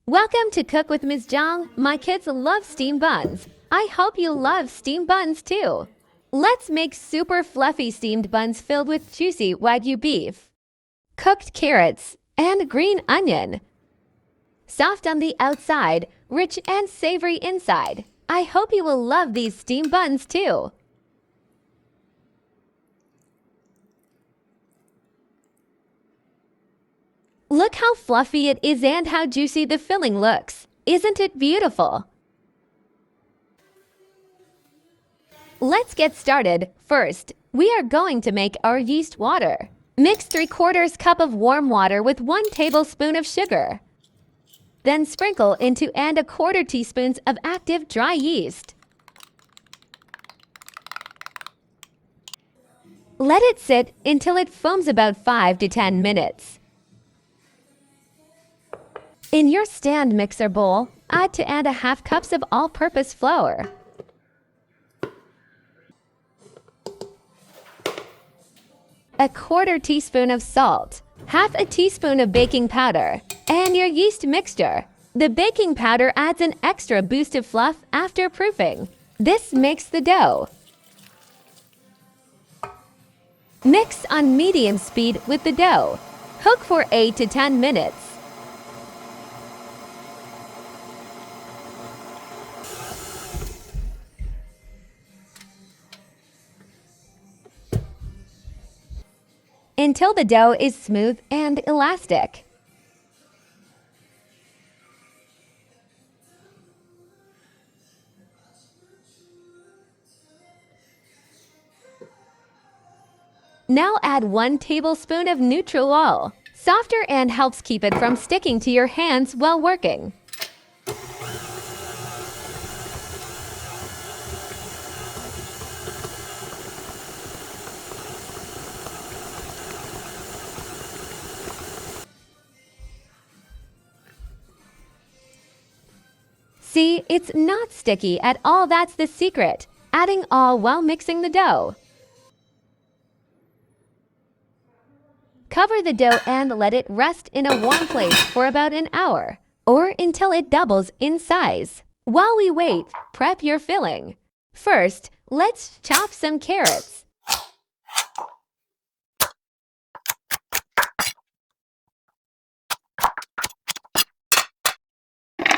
Welcome to Cook with Ms. Zhang. My kids love steamed buns. I hope you love steamed buns too. Let's make super fluffy steamed buns filled with juicy Wagyu beef, cooked carrots, and green onion. Soft on the outside, rich and savory inside. I hope you will love these steamed buns too. Look how fluffy it is and how juicy the filling looks. Isn't it beautiful? Let's get started. First, we are going to make our yeast water. Mix 3/4 cup of warm water with 1 tablespoon of sugar. Then sprinkle into and 1/4 teaspoons of active dry yeast. Let it sit until it foams about 5 to 10 minutes. In your stand mixer bowl, add 2½ cups of all-purpose flour. A 1/4 teaspoon of salt, 1/2 teaspoon of baking powder, and your yeast mixture. The baking powder adds an extra boost of fluff after proofing. This makes the dough. Mix on medium speed with the dough. Cook for 8 to 10 minutes. Until the dough is smooth and elastic. Now add 1 tablespoon of neutral oil, softer and helps keep it from sticking to your hands while working. See, it's not sticky at all. That's the secret. Adding all while mixing the dough. Cover the dough and let it rest in a warm place for about an hour, or until it doubles in size. While we wait, prep your filling. First, let's chop some carrots.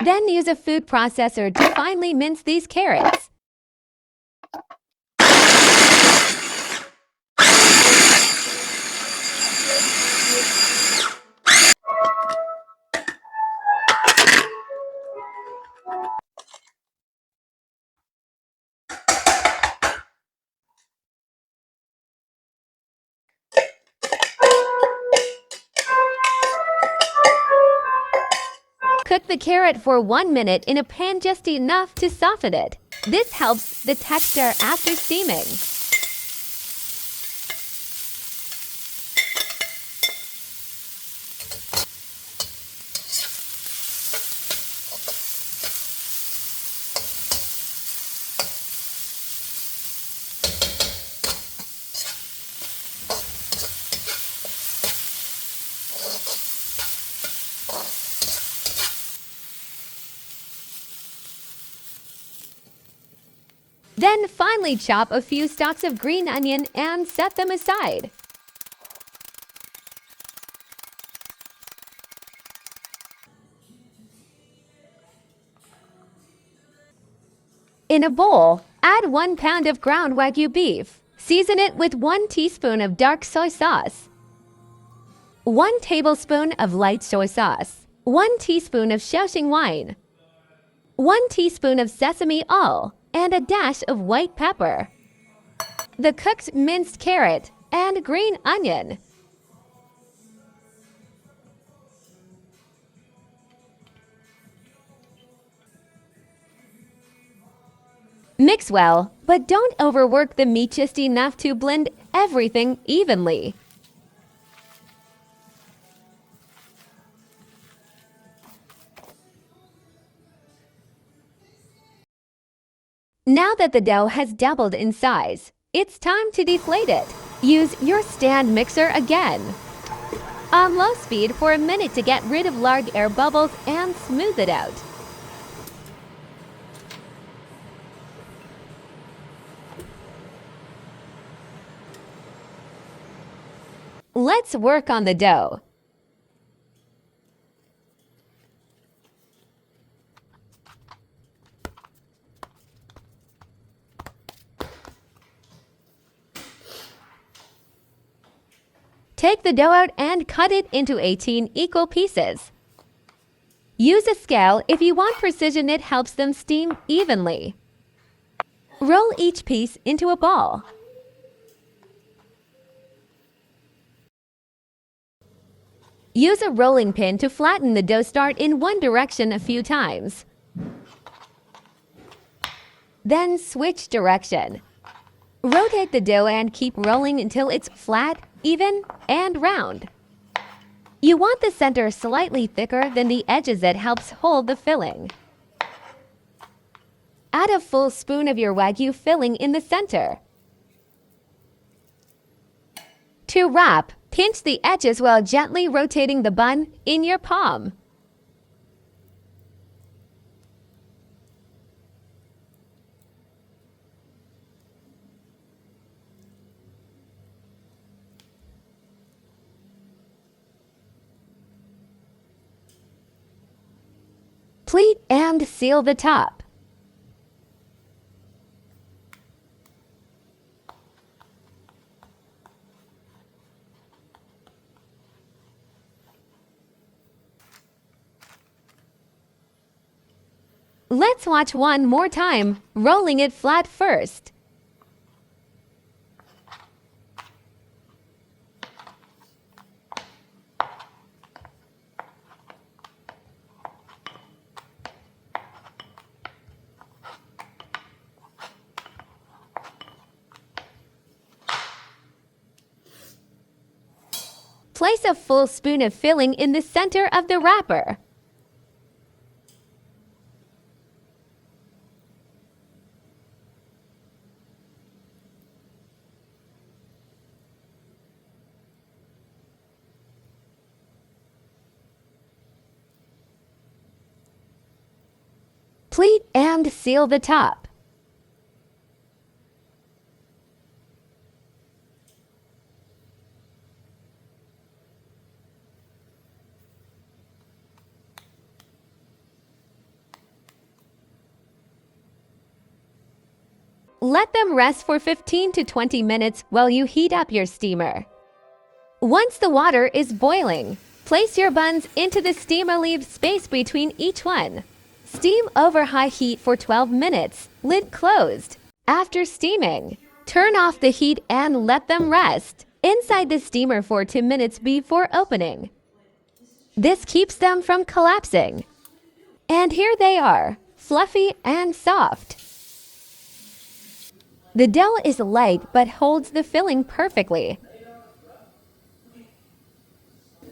Then use a food processor to finely mince these carrots. Cook the carrot for 1 minute in a pan, just enough to soften it. This helps the texture after steaming. Then finely chop a few stalks of green onion and set them aside. In a bowl, add 1 pound of ground Wagyu beef. Season it with 1 teaspoon of dark soy sauce, 1 tablespoon of light soy sauce, 1 teaspoon of Shaoxing wine, 1 teaspoon of sesame oil, and a dash of white pepper. The cooked minced carrot and green onion. Mix well, but don't overwork the meat, just enough to blend everything evenly. Now that the dough has doubled in size, it's time to deflate it. Use your stand mixer again. On low speed for a minute to get rid of large air bubbles and smooth it out. Let's work on the dough. Take the dough out and cut it into 18 equal pieces. Use a scale if you want precision. It helps them steam evenly. Roll each piece into a ball. Use a rolling pin to flatten the dough. Start in one direction a few times. Then switch direction. Rotate the dough and keep rolling until it's flat, even, and round. You want the center slightly thicker than the edges. That helps hold the filling. Add a full spoon of your Wagyu filling in the center. To wrap, pinch the edges while gently rotating the bun in your palm. Pleat and seal the top. Let's watch one more time, rolling it flat first. Place a full spoon of filling in the center of the wrapper. Pleat and seal the top. Let them rest for 15 to 20 minutes while you heat up your steamer. Once the water is boiling, place your buns into the steamer. Leave space between each one. Steam over high heat for 12 minutes, lid closed. After steaming, turn off the heat and let them rest inside the steamer for 2 minutes before opening. This keeps them from collapsing. And here they are, fluffy and soft. The dough is light but holds the filling perfectly.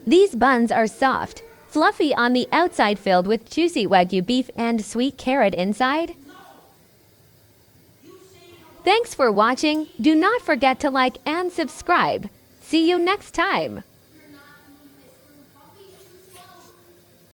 These buns are soft, fluffy on the outside, filled with juicy Wagyu beef and sweet carrot inside. Thanks for watching. Do not forget to like and subscribe. See you next time.